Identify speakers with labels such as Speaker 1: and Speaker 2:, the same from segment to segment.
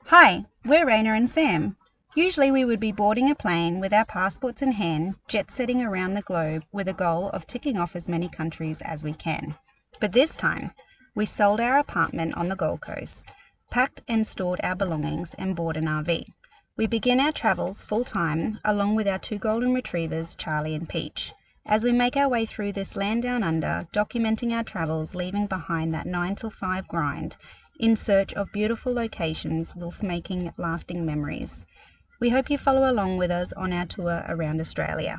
Speaker 1: Hi, we're Raina and Sam. Usually we would be boarding a plane with our passports in hand, jet-setting around the globe with a goal of ticking off as many countries as we can. But this time, we sold our apartment on the Gold Coast, packed and stored our belongings and bought an RV. We begin our travels full-time along with our two golden retrievers, Charlie and Peach, as we make our way through this land down under, documenting our travels, leaving behind that 9 till 5 grind, in search of beautiful locations whilst making lasting memories. We hope you follow along with us on our tour around Australia.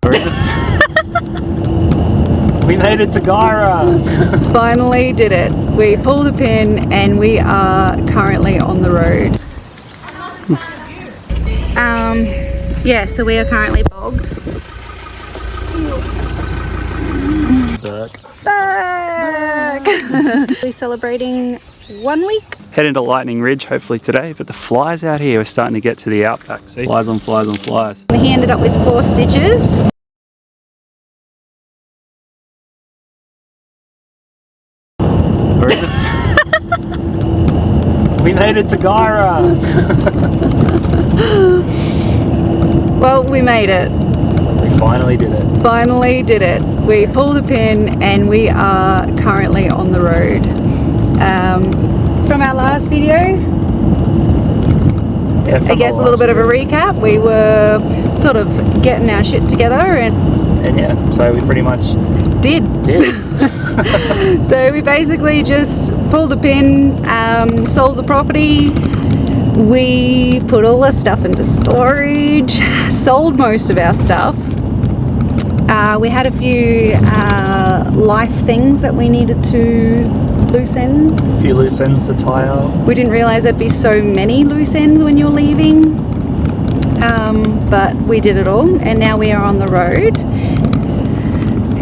Speaker 2: We made it to Gyra!
Speaker 3: Finally did it. We pulled the pin and we are currently on the road. Yeah, so we are currently bogged.
Speaker 2: Bourke.
Speaker 3: Back! We're celebrating 1 week.
Speaker 2: Heading to Lightning Ridge hopefully today, but the flies out here are starting to get to the Outback. See? Flies on flies on flies.
Speaker 3: He ended up with 4 stitches.
Speaker 2: We made it to Gyra!
Speaker 3: Well, we made it.
Speaker 2: We finally did it.
Speaker 3: Finally did it. We pulled the pin and we are currently on the road. From our last video, I guess a little bit of a recap. We were sort of getting our shit together and
Speaker 2: yeah, so we pretty much
Speaker 3: did. So we basically just pulled the pin, sold the property. We put all the stuff into storage, sold most of our stuff. We had a few life things that we needed to loose ends.
Speaker 2: A few loose ends to tie up.
Speaker 3: We didn't realise there'd be so many loose ends when you're leaving, but we did it all, and now we are on the road,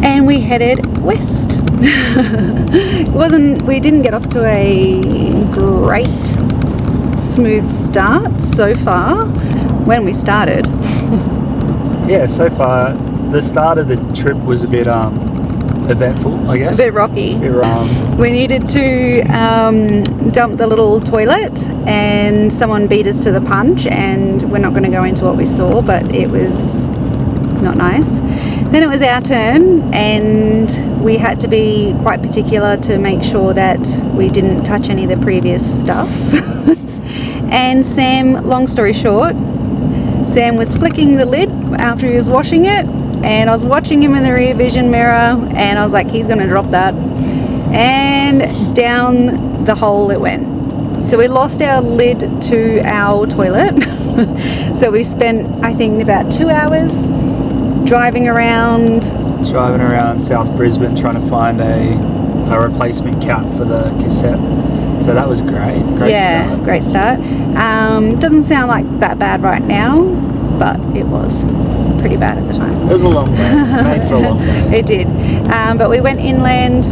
Speaker 3: and we headed west. We didn't get off to a great smooth start so far when we started.
Speaker 2: Yeah, so far the start of the trip was a bit eventful, I guess.
Speaker 3: A bit rocky. We needed to dump the little toilet and someone beat us to the punch, and we're not going to go into what we saw, but it was not nice. Then it was our turn and we had to be quite particular to make sure that we didn't touch any of the previous stuff. And Sam, long story short, Sam was flicking the lid after he was washing it, and I was watching him in the rear vision mirror, and I was like, he's gonna drop that, and down the hole it went. So we lost our lid to our toilet. So we spent, I think, about 2 hours driving around
Speaker 2: South Brisbane trying to find a replacement cap for the cassette. So that was great.
Speaker 3: Great start. Doesn't sound like that bad right now, but it was pretty bad at the time.
Speaker 2: It was a long day. Made for a long day.
Speaker 3: It did. But we went inland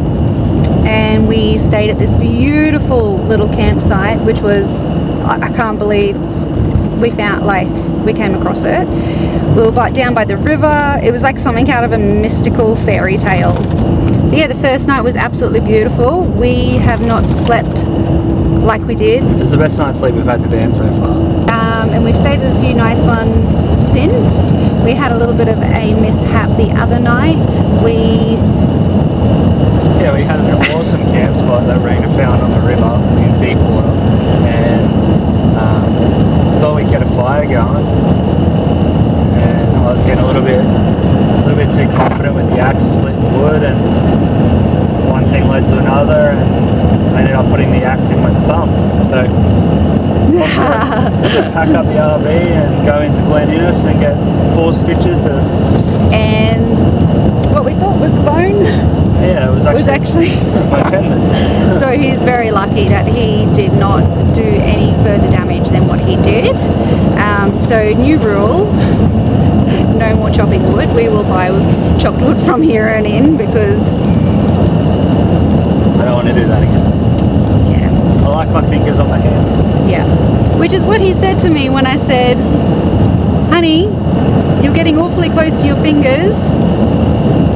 Speaker 3: and we stayed at this beautiful little campsite, which was, I can't believe we came across it. We were down by the river. It was like something out of a mystical fairy tale. But yeah, the first night was absolutely beautiful. We have not slept like we did.
Speaker 2: It was the best night's sleep we've had in the band so far.
Speaker 3: And we've stayed at a few nice ones since. We had a little bit of a mishap the other night. We
Speaker 2: had an awesome camp spot that Raina found on the river in deep water, and thought we'd get a fire going, and I was getting a little bit too confident with the axe splitting wood, and one thing led to another, and I ended up putting the axe in my thumb. So I had to pack up the RV and go into Glen Innes and get 4 stitches
Speaker 3: and what we thought was the bone.
Speaker 2: Yeah, it was actually my tendon.
Speaker 3: So he's very lucky that he did not do any further damage than what he did. So new rule, no more chopping wood. We will buy chopped wood from here on in, because
Speaker 2: I don't want to do that again.
Speaker 3: Yeah.
Speaker 2: I like my fingers on my hands.
Speaker 3: Yeah. Which is what he said to me when I said, honey, you're getting awfully close to your fingers.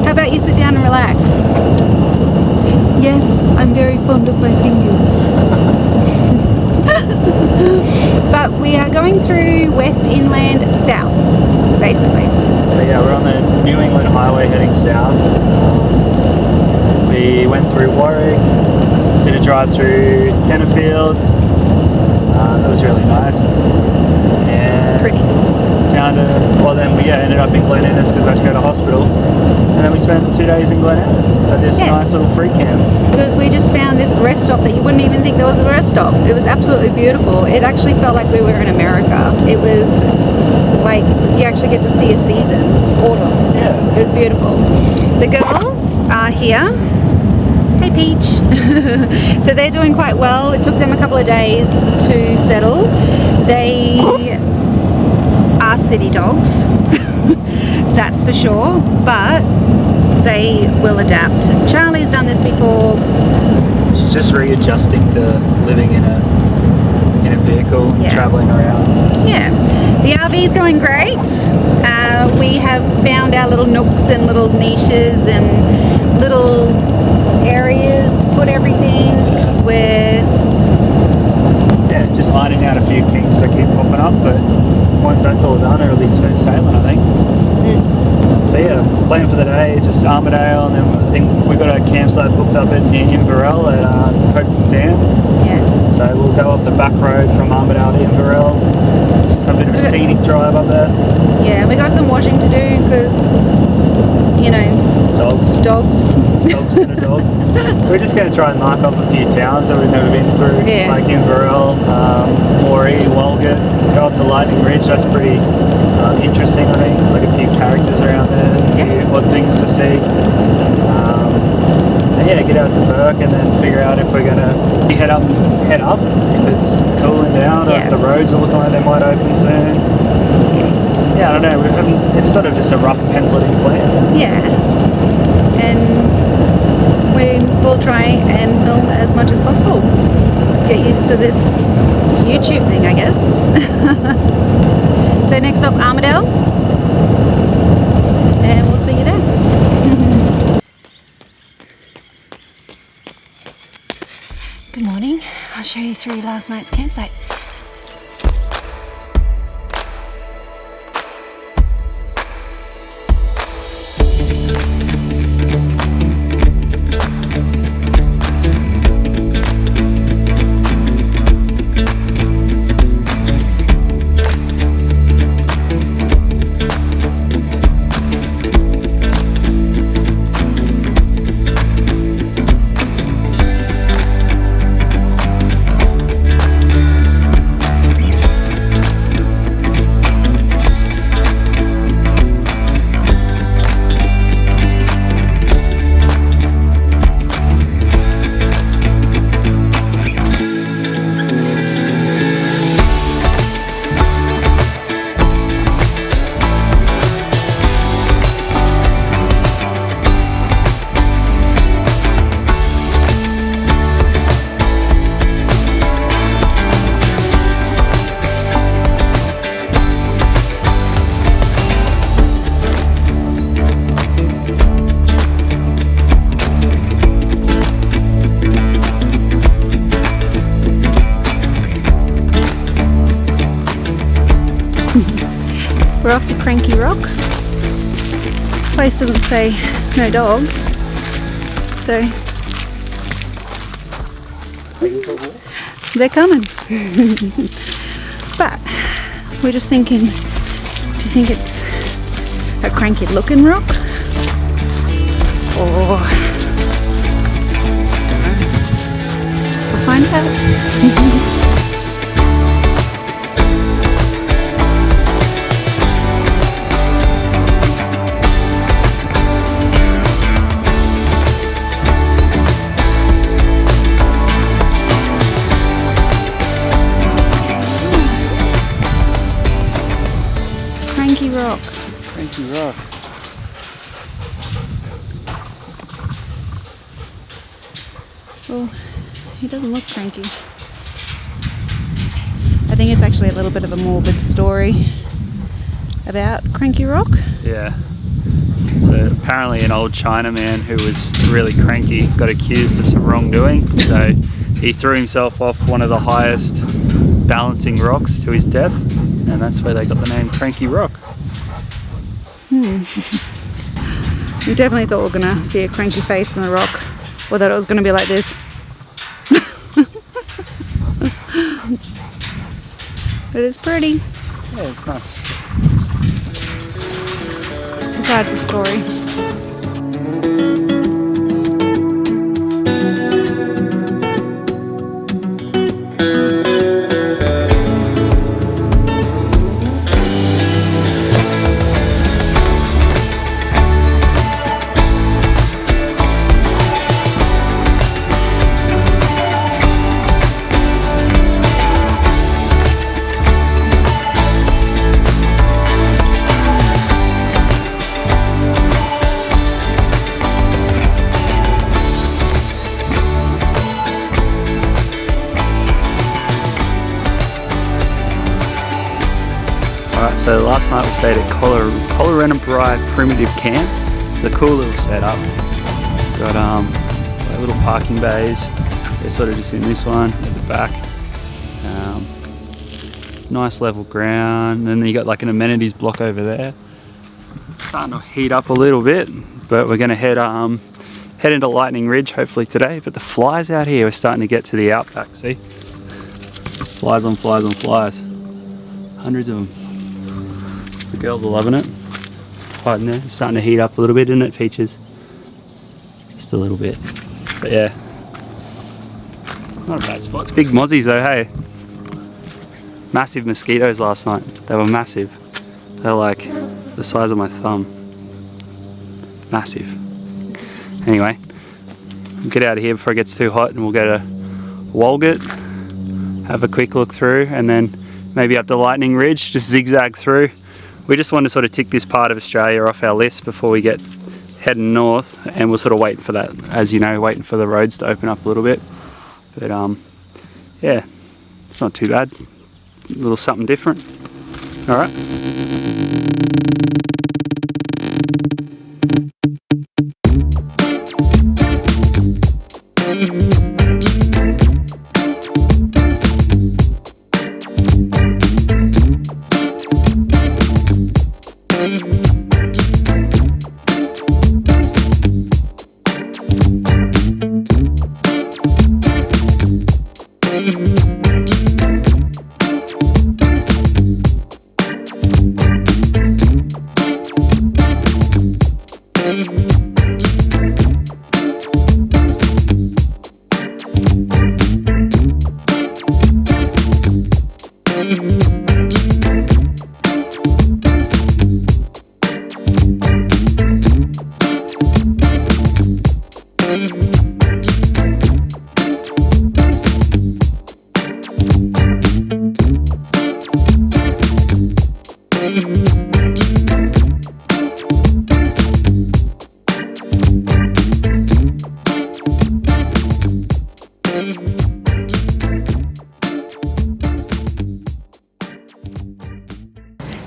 Speaker 3: How about you sit down and relax? Yes, I'm very fond of my fingers. but we are going through West Inland South, basically.
Speaker 2: So yeah, we're on the New England Highway heading south. We went through Warwick, did a drive through Tenterfield. That was really nice. And
Speaker 3: Pretty.
Speaker 2: down to, well then we ended up in Glen Innes because I had to go to hospital. And then we spent 2 days in Glen Innes at this nice little free camp.
Speaker 3: Because we just found this rest stop that you wouldn't even think there was a rest stop. It was absolutely beautiful. It actually felt like we were in America. It was like you actually get to see a season, autumn.
Speaker 2: Yeah.
Speaker 3: It was beautiful. The girls are here. Hey Peach. So they're doing quite well. It took them a couple of days to settle. They are city dogs, that's for sure, but they will adapt. Charlie's done this before.
Speaker 2: She's just readjusting to living in a vehicle and travelling around.
Speaker 3: Yeah, the RV is going great. We have found our little nooks and little niches and little areas to put everything.
Speaker 2: Yeah, just ironing out a few kinks that keep popping up, but once that's all done, it'll be smooth sailing, I think. So yeah, plan for the day, just Armadale, and then I think we got a campsite booked up near Inverell at Coates Dam.
Speaker 3: Yeah.
Speaker 2: So we'll go up the back road from Armadale to Inverell. Have a bit of a scenic drive up there.
Speaker 3: Yeah, we got some washing to do because, you know,
Speaker 2: Dogs.
Speaker 3: Dogs
Speaker 2: and a dog. We're just going to try and mark off a few towns that we've never been through, like Inverell, Moree, Walgett, go up to Lightning Ridge. That's pretty interesting, I think. Like a few characters around there, a few odd things to see. And yeah, get out to Bourke and then figure out if we're going to head up if it's cooling down or if the roads are looking like they might open soon. Yeah, I don't know. It's sort of just a rough penciled in plan.
Speaker 3: Yeah. And we will try and film as much as possible. Get used to this YouTube thing, I guess. So next up, Armadale. And we'll see you there. Good morning. I'll show you through last night's campsite. We're off to Cranky Rock. Place doesn't say no dogs, so they're coming. But we're just thinking, do you think it's a cranky looking rock? Or don't know. We'll find out. Cranky Rock.
Speaker 2: Cranky Rock.
Speaker 3: Well, he doesn't look cranky. I think it's actually a little bit of a morbid story about Cranky Rock.
Speaker 2: Yeah. So apparently an old Chinaman who was really cranky got accused of some wrongdoing. So he threw himself off one of the highest balancing rocks to his death, and that's where they got the name Cranky Rock.
Speaker 3: We definitely thought we were going to see a cranky face in the rock, or that it was going to be like this. But it's pretty.
Speaker 2: Yeah, it's nice.
Speaker 3: Besides the story.
Speaker 2: Alright, so last night we stayed at Colorado Primitive Camp. It's a cool little setup. Got like little parking bays. They're sort of just in this one at the back. Nice level ground, and then you got like an amenities block over there. It's starting to heat up a little bit, but we're going to head into Lightning Ridge hopefully today. But the flies out here are starting to get to the Outback. See, flies on flies on flies, hundreds of them. The girls are loving it. Quite in there. It's starting to heat up a little bit, isn't it, Peaches? Just a little bit. But yeah, not a bad spot. Big mozzies though, hey. Massive mosquitoes last night. They were massive. They're like the size of my thumb. Massive. Anyway, we'll get out of here before it gets too hot, and we'll go to Walgett, have a quick look through, and then maybe up to Lightning Ridge, just zigzag through. We just want to sort of tick this part of Australia off our list before we get heading north, and we'll sort of wait for that, as you know, waiting for the roads to open up a little bit. But yeah, it's not too bad. A little something different. All right.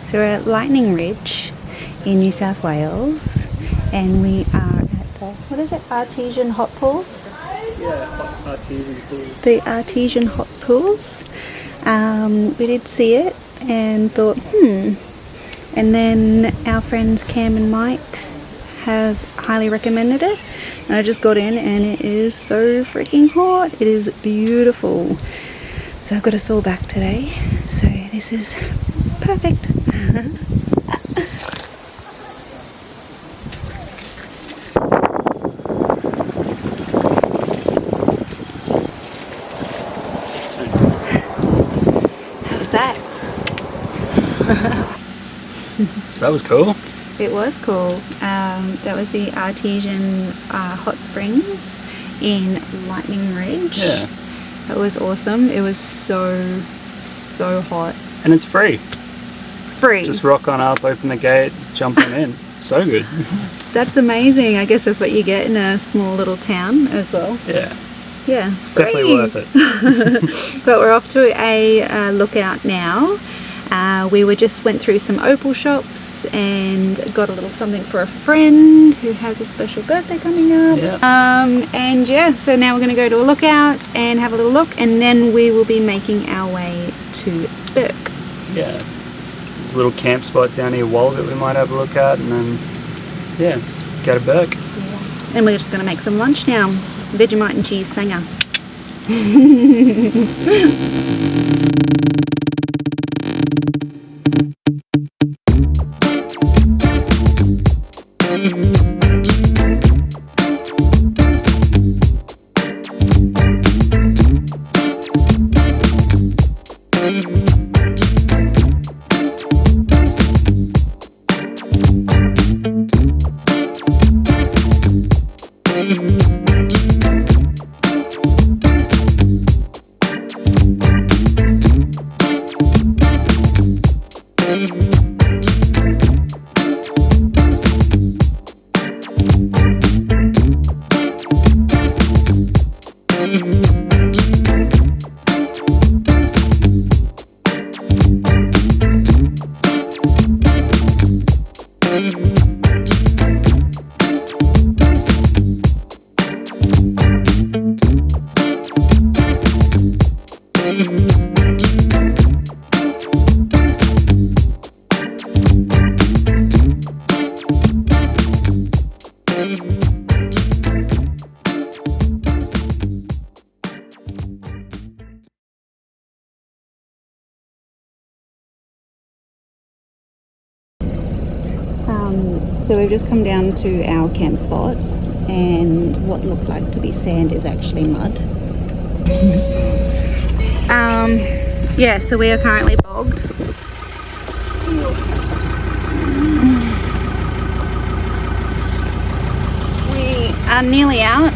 Speaker 1: So we're at Lightning Ridge in New South Wales, and we are at the, what is it, Artesian Hot Pools?
Speaker 2: Yeah, Artesian Pools.
Speaker 1: The Artesian Hot Pools. We did see it and thought, and then our friends Cam and Mike have highly recommended it, and I just got in and it is so freaking hot. It is beautiful. So I've got a sore back today, so this is perfect. How was that?
Speaker 2: So that was cool.
Speaker 1: It was cool. That was the Artesian Hot Springs in Lightning Ridge.
Speaker 2: Yeah.
Speaker 1: It was awesome. It was so hot.
Speaker 2: And it's free.
Speaker 1: Free.
Speaker 2: Just rock on up, open the gate, jump on in. So good.
Speaker 1: That's amazing. I guess that's what you get in a small little town as well.
Speaker 2: Yeah.
Speaker 1: Yeah. Free.
Speaker 2: Definitely worth it.
Speaker 1: But we're off to a lookout now.
Speaker 3: We just went through some opal shops and got a little something for a friend who has a special birthday coming up. And yeah, so now we're going to go to a lookout and have a little look, and then we will be making our way to Bourke.
Speaker 2: Yeah, there's a little camp spot down here, Wall, that we might have a look at, and then yeah, go to Bourke.
Speaker 3: Yeah. And we're just going to make some lunch now. Vegemite and cheese sanger. So we've just come down to our camp spot, and what looked like to be sand is actually mud. Yeah, so we are currently bogged. We are nearly out.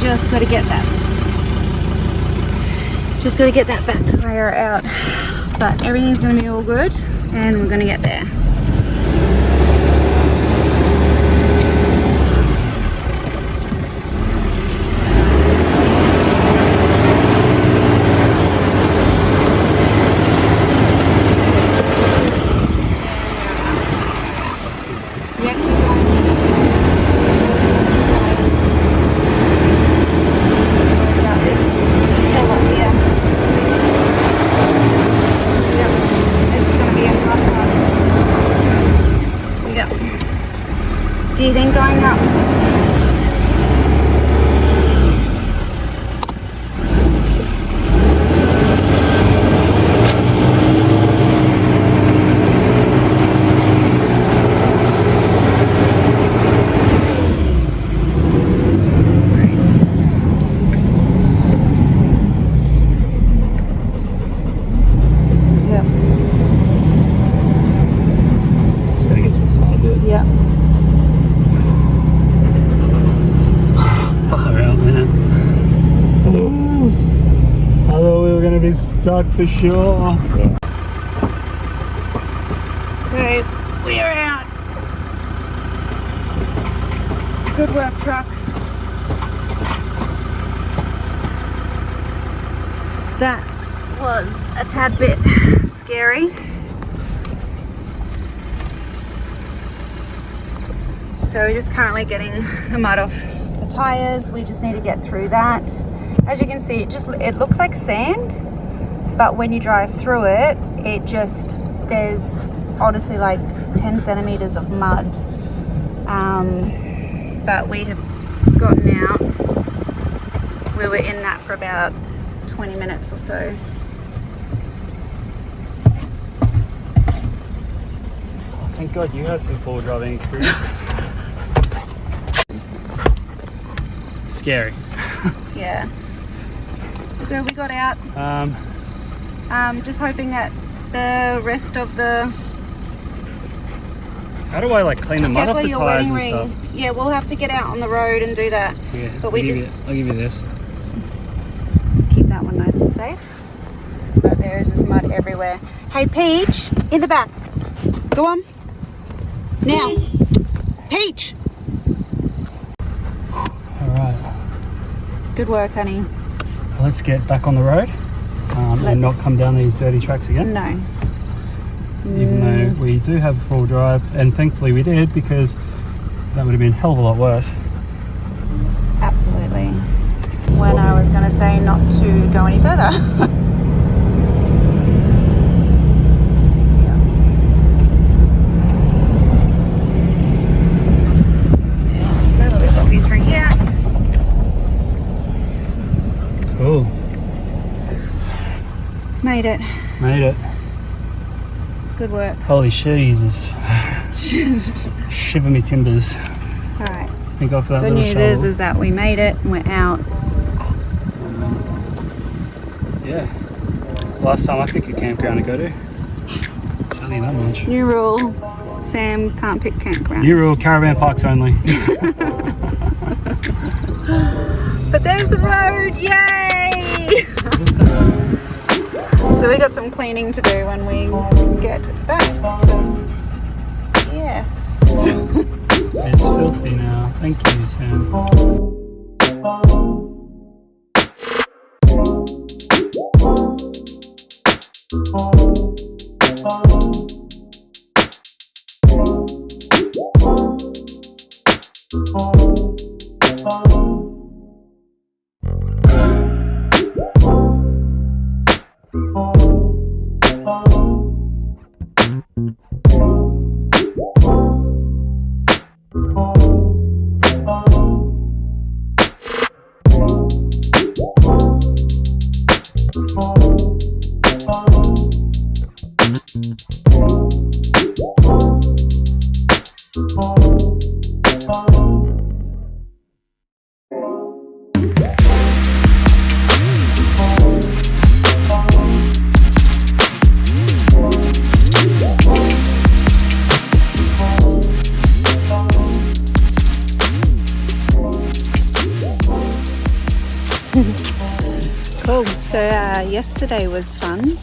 Speaker 3: Just got to get that back tire out, but everything's going to be all good, and we're going to get there. Do you think going up? Yep.
Speaker 2: Just gotta get to this hard bit.
Speaker 3: Yep.
Speaker 2: I thought we were going to be stuck for sure.
Speaker 3: So we are out. Good work, truck. That was a tad bit scary. So we're just currently getting the mud off the tires. We just need to get through that. As you can see, it looks like sand, but when you drive through it, there's honestly like 10 centimeters of mud. But we have gotten out. We were in that for about 20 minutes or so.
Speaker 2: Oh, thank God you have some full driving experience. Scary.
Speaker 3: Yeah. Good, we got out. Just hoping that the rest of the...
Speaker 2: How do I like clean the mud off the tires and stuff?
Speaker 3: Yeah, we'll have to get out on the road and do that.
Speaker 2: Yeah,
Speaker 3: but
Speaker 2: I'll give you this.
Speaker 3: Keep that one nice and safe. But there is just mud everywhere. Hey, Peach, in the back. Go on. Now. Peach.
Speaker 2: All right.
Speaker 3: Good work, honey.
Speaker 2: Let's get back on the road. and not come down these dirty tracks again.
Speaker 3: No.
Speaker 2: Even though we do have a full drive, and thankfully we did, because that would have been a hell of a lot worse.
Speaker 3: Absolutely. When I was going to say not to go any further.
Speaker 2: Cool.
Speaker 3: Made it.
Speaker 2: Made it.
Speaker 3: Good work.
Speaker 2: Holy Jesus. Shiver me timbers.
Speaker 3: Alright.
Speaker 2: Thank God for that
Speaker 3: Good
Speaker 2: little
Speaker 3: news
Speaker 2: shovel.
Speaker 3: is that we made it and we're out.
Speaker 2: Yeah. Last time I picked a campground to go to. Tell you that much.
Speaker 3: New rule. Sam can't pick campgrounds.
Speaker 2: New rule, caravan parks only.
Speaker 3: But there's the road, yay! So we got some cleaning to do when we get back, because yes.
Speaker 2: It's filthy now. Thank you, Sam.
Speaker 3: Cool. So yesterday was fun.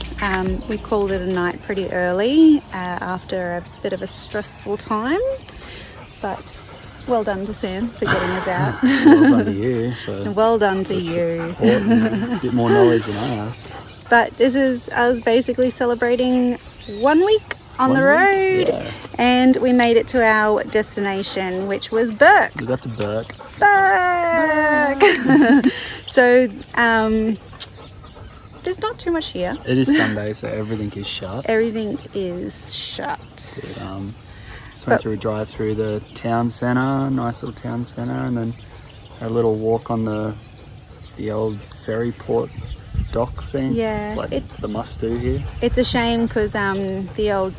Speaker 3: We called it a night pretty early after a bit of a stressful time, but well done to Sam for getting us out.
Speaker 2: Well done to you.
Speaker 3: And well done to you.
Speaker 2: A bit more knowledge than I have.
Speaker 3: But this is us basically celebrating 1 week on the road,
Speaker 2: Yeah.
Speaker 3: and we made it to our destination, which was Bourke.
Speaker 2: We got to Bourke.
Speaker 3: So there's not too much here.
Speaker 2: It is Sunday, so everything is shut.
Speaker 3: Everything is shut.
Speaker 2: But, just went through a drive through the town centre, nice little town centre, and then a little walk on the old ferry port dock thing.
Speaker 3: Yeah,
Speaker 2: It's like the must-do here.
Speaker 3: It's a shame because the old,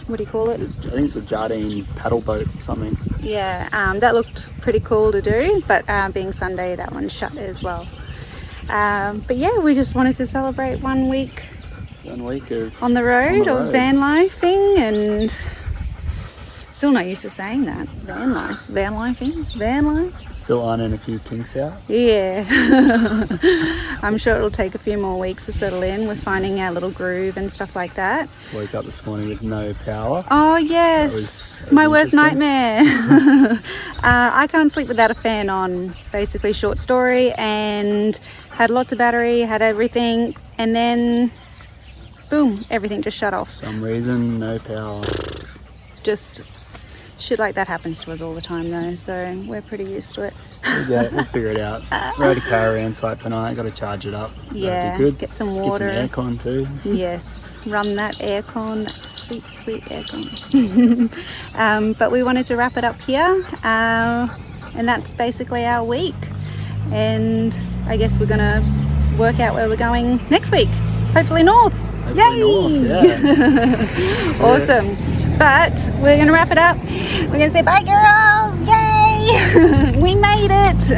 Speaker 3: what do you call it?
Speaker 2: I think it's the Jardine paddle boat or something.
Speaker 3: Yeah, that looked pretty cool to do, but being Sunday, that one's shut as well. But yeah, we just wanted to celebrate 1 week
Speaker 2: 1 week of
Speaker 3: on the road,
Speaker 2: road.
Speaker 3: or van lifing, and still not used to saying that. Van life.
Speaker 2: Still ironing a few kinks out.
Speaker 3: Yeah. I'm sure it'll take a few more weeks to settle in with finding our little groove and stuff like that.
Speaker 2: Woke up this morning with no power.
Speaker 3: Oh yes,
Speaker 2: That was
Speaker 3: my worst
Speaker 2: interesting.
Speaker 3: nightmare. I can't sleep without a fan on, basically, short story, and had lots of battery, had everything, and then boom, everything just shut off.
Speaker 2: For some reason, no power.
Speaker 3: Just shit like that happens to us all the time though, so we're pretty used to it.
Speaker 2: We'll figure it out. We're at a caravan site tonight, got to charge it up.
Speaker 3: Yeah,
Speaker 2: That'd be good.
Speaker 3: get some water.
Speaker 2: Get some aircon too.
Speaker 3: Yes, run that aircon, that sweet, sweet aircon. But we wanted to wrap it up here, and that's basically our week. And I guess we're gonna work out where we're going next week. Hopefully north.
Speaker 2: Hopefully
Speaker 3: Yay!
Speaker 2: north, yeah. So,
Speaker 3: Awesome. But we're gonna wrap it up. We're gonna say bye, girls. Yay! We made it.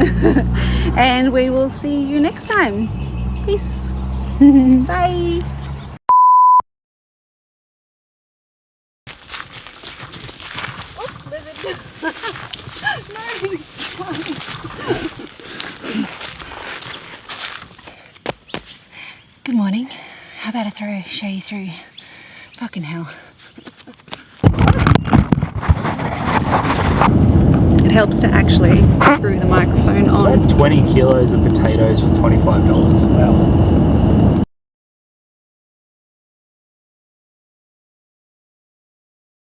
Speaker 3: And we will see you next time. Peace. Bye. Good morning. How about I show you through? Fucking hell. It helps to actually screw the microphone on.
Speaker 2: 20 kilos of potatoes for $25. Wow.